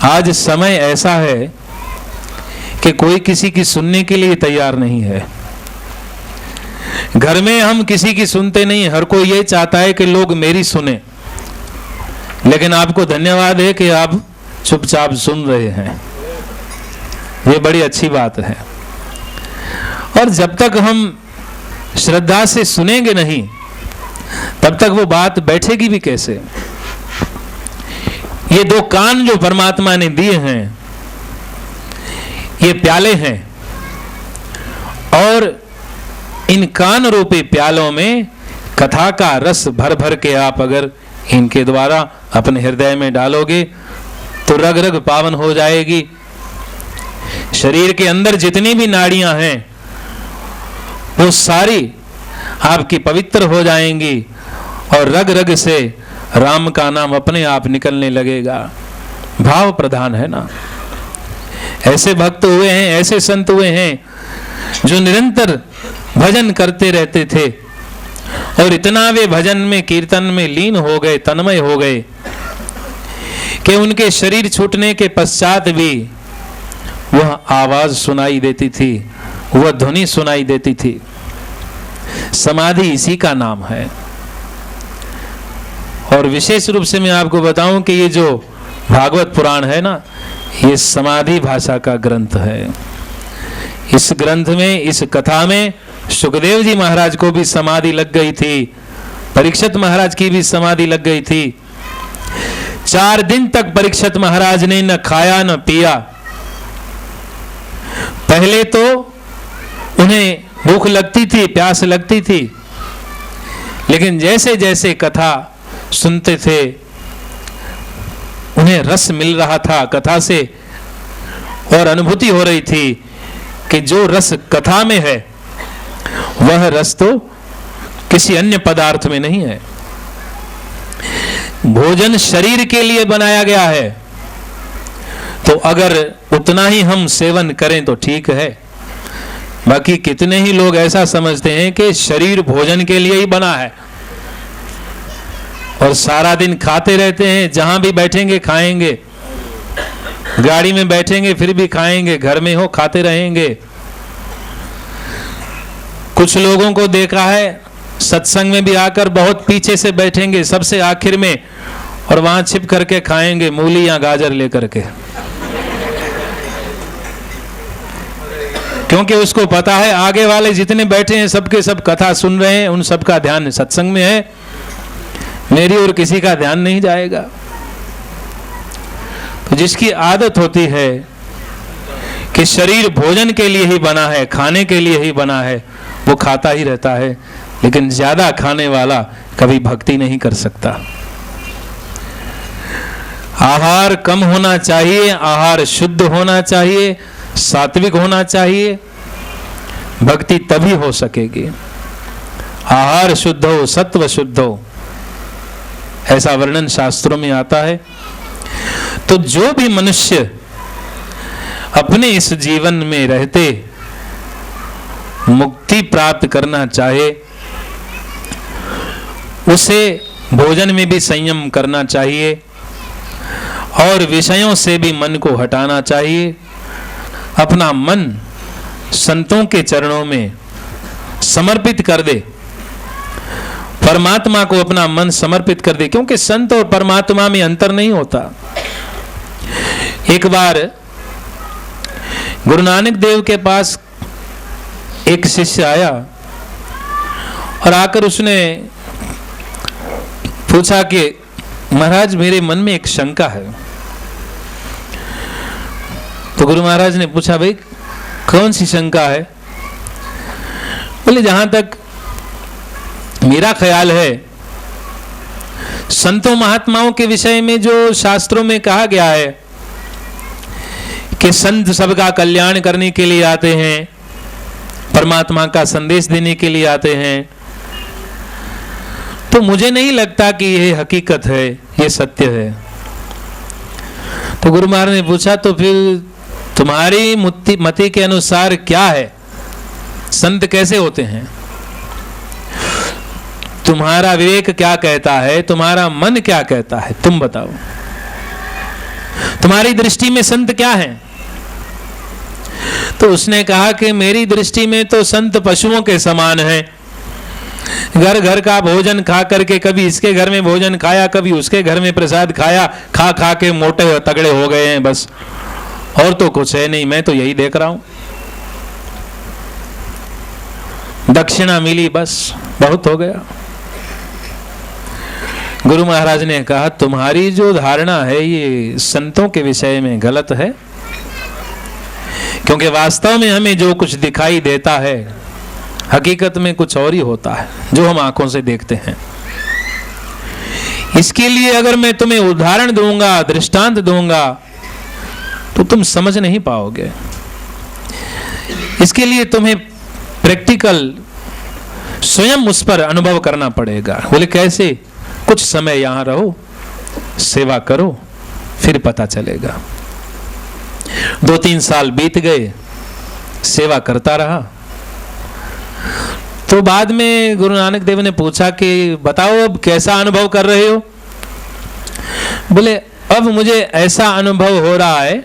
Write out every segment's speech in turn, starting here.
आज समय ऐसा है कि कोई किसी की सुनने के लिए तैयार नहीं है। घर में हम किसी की सुनते नहीं, हर कोई ये चाहता है कि लोग मेरी सुने। लेकिन आपको धन्यवाद है कि आप चुपचाप सुन रहे हैं, ये बड़ी अच्छी बात है। और जब तक हम श्रद्धा से सुनेंगे नहीं, तब तक वो बात बैठेगी भी कैसे। ये दो कान जो परमात्मा ने दिए हैं, ये प्याले हैं, और इन कान रूपी प्यालों में कथा का रस भर भर के आप अगर इनके द्वारा अपने हृदय में डालोगे तो रग रग पावन हो जाएगी। शरीर के अंदर जितनी भी नाड़ियां हैं वो सारी आपकी पवित्र हो जाएंगी और रग रग से राम का नाम अपने आप निकलने लगेगा। भाव प्रधान है ना। ऐसे भक्त हुए हैं, ऐसे संत हुए हैं जो निरंतर भजन करते रहते थे और इतना वे भजन में कीर्तन में लीन हो गए, तन्मय हो गए कि उनके शरीर छूटने के पश्चात भी वह आवाज सुनाई देती थी, वह ध्वनि सुनाई देती थी। समाधि इसी का नाम है। और विशेष रूप से मैं आपको बताऊं कि ये जो भागवत पुराण है ना, ये समाधि भाषा का ग्रंथ है। इस ग्रंथ में, इस कथा में सुखदेव जी महाराज को भी समाधि लग गई थी, परीक्षित महाराज की भी समाधि लग गई थी। 4 दिन तक परीक्षित महाराज ने न खाया न पिया। पहले तो उन्हें भूख लगती थी, प्यास लगती थी, लेकिन जैसे जैसे कथा सुनते थे उन्हें रस मिल रहा था कथा से, और अनुभूति हो रही थी कि जो रस कथा में है वह रस तो किसी अन्य पदार्थ में नहीं है। भोजन शरीर के लिए बनाया गया है, तो अगर उतना ही हम सेवन करें तो ठीक है। बाकी कितने ही लोग ऐसा समझते हैं कि शरीर भोजन के लिए ही बना है और सारा दिन खाते रहते हैं। जहां भी बैठेंगे खाएंगे, गाड़ी में बैठेंगे फिर भी खाएंगे, घर में हो खाते रहेंगे। कुछ लोगों को देखा है सत्संग में भी आकर बहुत पीछे से बैठेंगे, सबसे आखिर में, और वहां छिप करके खाएंगे मूली या गाजर लेकर के, क्योंकि उसको पता है आगे वाले जितने बैठे हैं सबके सब कथा सुन रहे हैं, उन सबका ध्यान सत्संग में है, मेरी और किसी का ध्यान नहीं जाएगा। तो जिसकी आदत होती है कि शरीर भोजन के लिए ही बना है, खाने के लिए ही बना है, वो खाता ही रहता है। लेकिन ज्यादा खाने वाला कभी भक्ति नहीं कर सकता। आहार कम होना चाहिए, आहार शुद्ध होना चाहिए, सात्विक होना चाहिए, भक्ति तभी हो सकेगी। आहार शुद्ध हो, सत्व शुद्ध हो, ऐसा वर्णन शास्त्रों में आता है। तो जो भी मनुष्य अपने इस जीवन में रहते मुक्ति प्राप्त करना चाहे, उसे भोजन में भी संयम करना चाहिए और विषयों से भी मन को हटाना चाहिए। अपना मन संतों के चरणों में समर्पित कर दे, परमात्मा को अपना मन समर्पित कर दे, क्योंकि संत और परमात्मा में अंतर नहीं होता। एक बार गुरु नानक देव के पास एक शिष्य आया और आकर उसने पूछा कि महाराज मेरे मन में एक शंका है। तो गुरु महाराज ने पूछा भाई कौन सी शंका है? बोले जहां तक मेरा ख्याल है, संतों महात्माओं के विषय में जो शास्त्रों में कहा गया है कि संत सबका कल्याण करने के लिए आते हैं, परमात्मा का संदेश देने के लिए आते हैं, तो मुझे नहीं लगता कि यह हकीकत है, यह सत्य है। तो गुरु महाराज ने पूछा तो फिर तुम्हारी मति के अनुसार क्या है, संत कैसे होते हैं? तुम्हारा विवेक क्या कहता है, तुम्हारा मन क्या कहता है, तुम बताओ। तुम्हारी दृष्टि में संत क्या है? तो उसने कहा कि मेरी दृष्टि में तो संत पशुओं के समान है। घर घर का भोजन खा करके, कभी इसके घर में भोजन खाया, कभी उसके घर में प्रसाद खाया, खा खा के मोटे तगड़े हो गए हैं बस, और तो कुछ है नहीं। मैं तो यही देख रहा हूं, दक्षिणा मिली बस, बहुत हो गया। गुरु महाराज ने कहा तुम्हारी जो धारणा है ये संतों के विषय में गलत है, क्योंकि वास्तव में हमें जो कुछ दिखाई देता है हकीकत में कुछ और ही होता है जो हम आंखों से देखते हैं। इसके लिए अगर मैं तुम्हें उदाहरण दूंगा, दृष्टांत दूंगा, तो तुम समझ नहीं पाओगे। इसके लिए तुम्हें प्रैक्टिकल स्वयं उस पर अनुभव करना पड़ेगा। बोले कैसे? कुछ समय यहां रहो, सेवा करो, फिर पता चलेगा। 2-3 साल बीत गए, सेवा करता रहा। तो बाद में गुरु नानक देव ने पूछा कि बताओ अब कैसा अनुभव कर रहे हो? बोले अब मुझे ऐसा अनुभव हो रहा है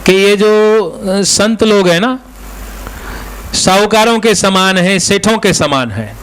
कि ये जो संत लोग हैं ना, साहूकारों के समान है, सेठों के समान है।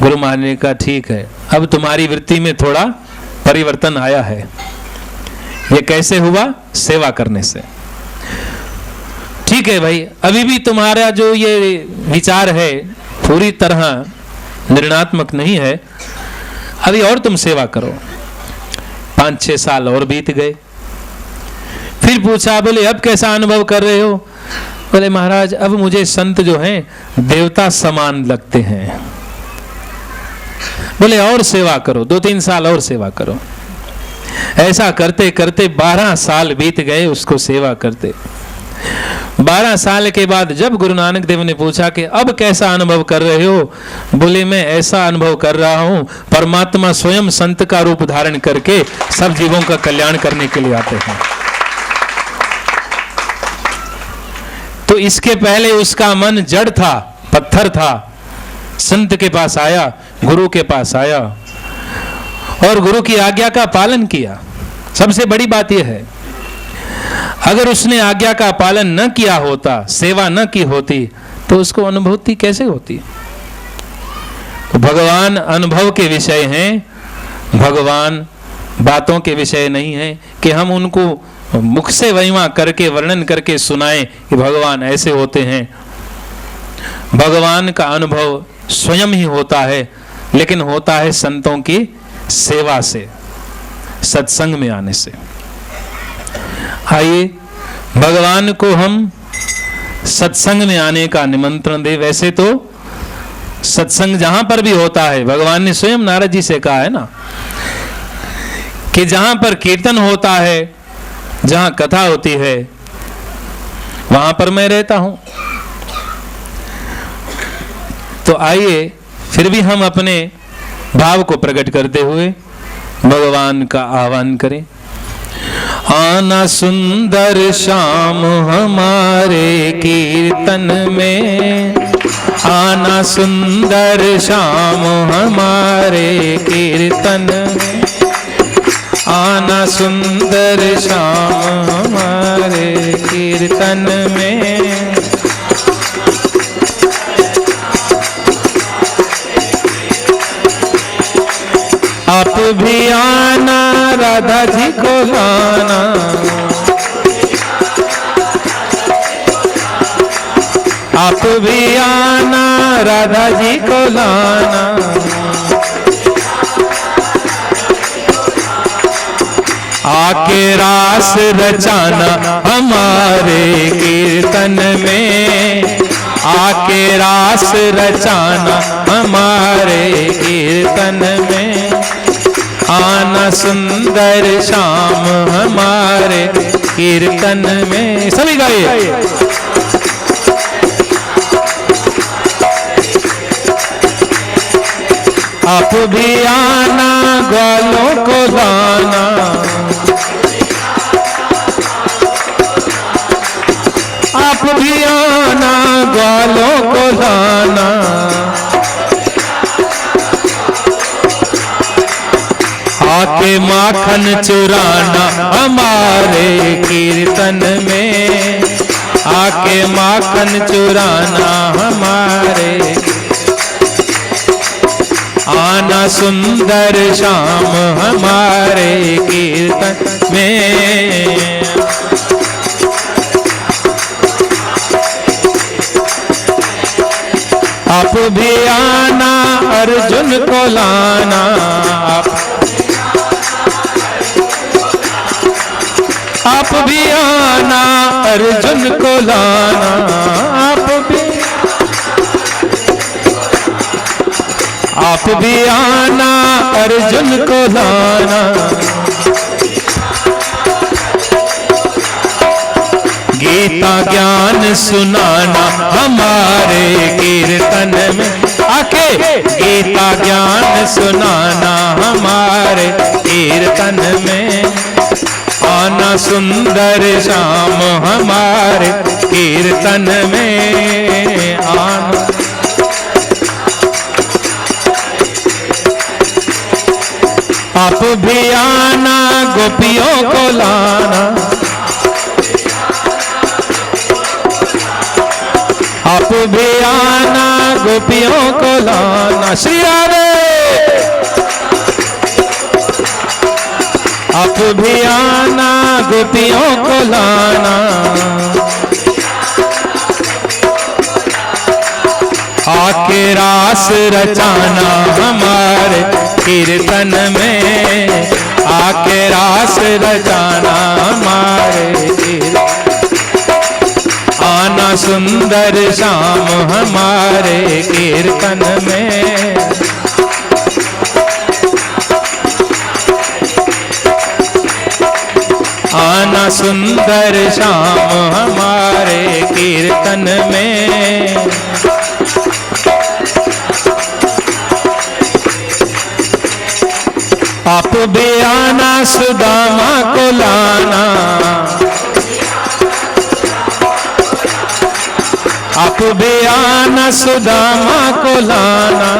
गुरु महाराज ने कहा ठीक है, अब तुम्हारी वृत्ति में थोड़ा परिवर्तन आया है। ये कैसे हुआ? सेवा करने से। ठीक है भाई, अभी भी तुम्हारा जो ये विचार है पूरी तरह निर्णयात्मक नहीं है, अभी और तुम सेवा करो। 5-6 साल और बीत गए। फिर पूछा, बोले अब कैसा अनुभव कर रहे हो? बोले महाराज अब मुझे संत जो हैं देवता समान लगते हैं। बोले और सेवा करो, 2-3 साल और सेवा करो। ऐसा करते करते 12 साल बीत गए उसको सेवा करते। 12 साल के बाद जब गुरु नानक देव ने पूछा कि अब कैसा अनुभव कर रहे हो? बोले मैं ऐसा अनुभव कर रहा हूं परमात्मा स्वयं संत का रूप धारण करके सब जीवों का कल्याण करने के लिए आते हैं। तो इसके पहले उसका मन जड़ था, पत्थर था। संत के पास आया, गुरु के पास आया और गुरु की आज्ञा का पालन किया। सबसे बड़ी बात यह है, अगर उसने आज्ञा का पालन न किया होता, सेवा न की होती, तो उसको अनुभूति कैसे होती? तो भगवान अनुभव के विषय हैं, भगवान बातों के विषय नहीं है कि हम उनको मुख से महिमा करके वर्णन करके सुनाएं कि भगवान ऐसे होते हैं। भगवान का अनुभव स्वयं ही होता है, लेकिन होता है संतों की सेवा से, सत्संग में आने से। आइए भगवान को हम सत्संग में आने का निमंत्रण दे। वैसे तो सत्संग जहां पर भी होता है, भगवान ने स्वयं नारद जी से कहा है ना कि जहां पर कीर्तन होता है, जहां कथा होती है, वहां पर मैं रहता हूं। तो आइए फिर भी हम अपने भाव को प्रकट करते हुए भगवान का आह्वान करें। आना सुंदर श्याम हमारे कीर्तन में, आना सुंदर श्याम हमारे कीर्तन में, आना सुंदर श्याम हमारे कीर्तन में। आप भी आना राधा जी को लाना, आप भी आना राधा जी को लाना। आके रास रचाना हमारे कीर्तन में, आके रास रचाना हमारे कीर्तन में। आना सुंदर श्याम हमारे कीर्तन में। सभी गाइए। आप भी आना ग्वालों को लाना, आप भी आना ग्वालों को लाना। आके आके माखन चुराना हमारे कीर्तन में, आके माखन चुराना हमारे, आना सुंदर श्याम हमारे कीर्तन में। आप भी आना अर्जुन को लाना, आप भी आना अर्जुन को लाना, आप भी आना अर्जुन को लाना। गीता ज्ञान सुनाना हमारे कीर्तन में, आके गीता ज्ञान सुनाना हमारे कीर्तन में, आना सुंदर श्याम हमारे कीर्तन में, आना। आप भी आना गोपियों को लाना, आप भी आना गोपियों को लाना। श्री राधे। आप भी आना गोपियों को लाना, आके रास रचाना हमारे कीर्तन में, आके रास रचाना हमारे कीर्तन, आना सुंदर श्याम हमारे कीर्तन में। आना सुंदर श्याम हमारे कीर्तन में। आप भी आना सुदामा को लाना, आप भी आना सुदामा को लाना,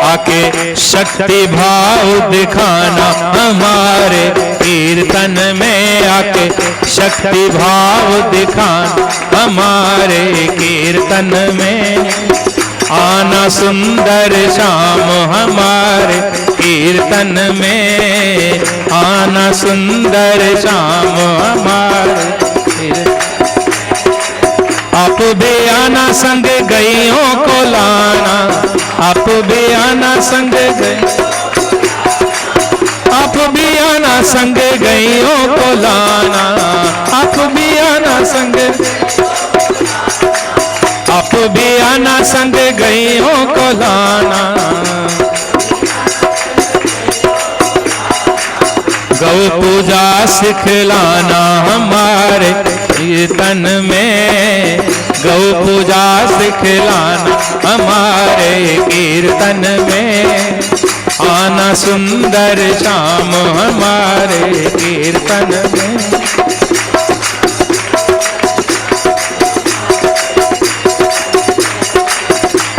आके शक्ति भाव दिखाना हमारे कीर्तन में, आके शक्ति भाव दिखाना हमारे कीर्तन में, आना सुंदर श्याम हमारे कीर्तन में, आना सुंदर श्याम हमारे कीर्तन। आप भी आना संग गईयों को लाना, आप भी आना संग गई, आप भी आना संग गईयों को लाना, आप भी आना संग, आप भी आना संग गईयों को लाना। गौ पूजा सिखलाना हमारे कीर्तन में, गौ पूजा सिखलाना हमारे कीर्तन में, आना सुंदर श्याम हमारे कीर्तन में।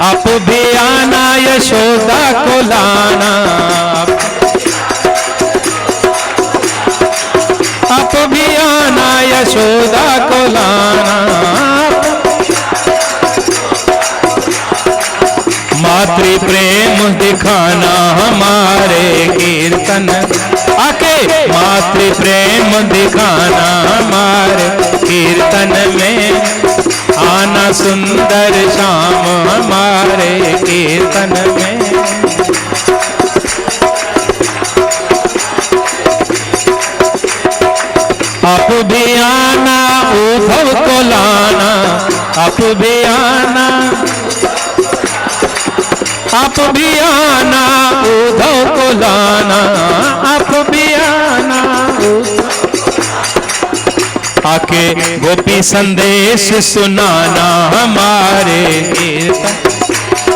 आप भी आना यशोदा को लाना, आप भी आना यशोदा को लाना, मातृ प्रेम दिखाना हमारे कीर्तन, आके मातृ प्रेम दिखाना हमारे कीर्तन में, आना सुंदर श्याम हमारे कीर्तन में। आप भी आना उद्धव को लाना, आप भी आना, आप भी आना उद्धव को लाना, आप भी आना, आके गोपी संदेश सुनाना हमारे कीर्तन,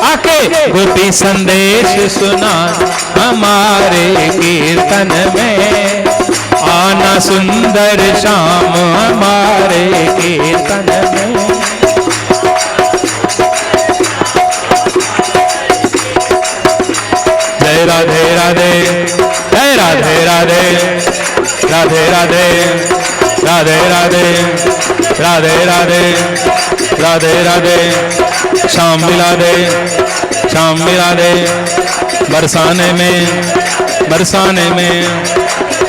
आके गोपी संदेश सुनाना हमारे कीर्तन में, आना सुंदर श्याम हमारे कीर्तन में। राधे राधे, जय राधे राधे, राधे राधे, राधे राधे, राधे राधे, राधे राधे। शाम मिला दे, शाम मिला दे, बरसाने में, बरसाने में,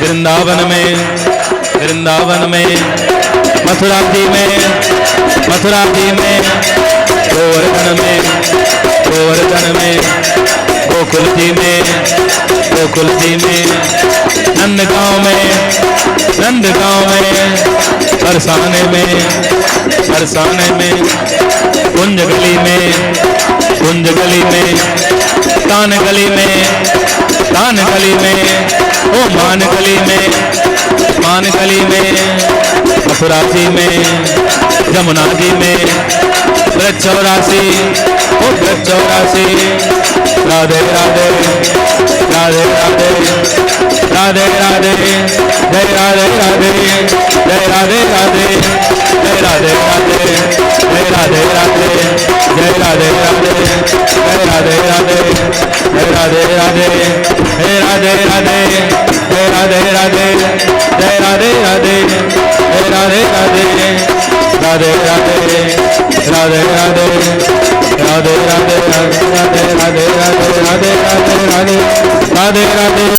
वृंदावन में, वृंदावन में, मथुरा जी में, मथुरा जी में, गोवर्धन में, गोवर्धन में, गोकुल जी में, गोकुल जी में, नंदगांव में, नंदगांव में, बरसाने में, बरसाने में, कुंज गली में, कुंज गली में, तान गली में, तान गली में, ओ मान गली में, मान गली में, मथुरा जी में, जमुना जी में, ब्रज चौरासी, ओ ब्रज चौरासी। राधे राधे, राधे राधे, राधे राधे, जय राधे राधे, जय राधे राधे, जय राधे राधे, जय राधे राधे, जय राधे राधे, जय राधे राधे, जय राधे राधे, जय राधे राधे, जय राधे राधे, जय राधे राधे, जय राधे राधे, राधे राधे, राधे राधे, राधे राधे, राधे राधे, राधे राधे, राधे राधे, राधे राधे, राधे राधे।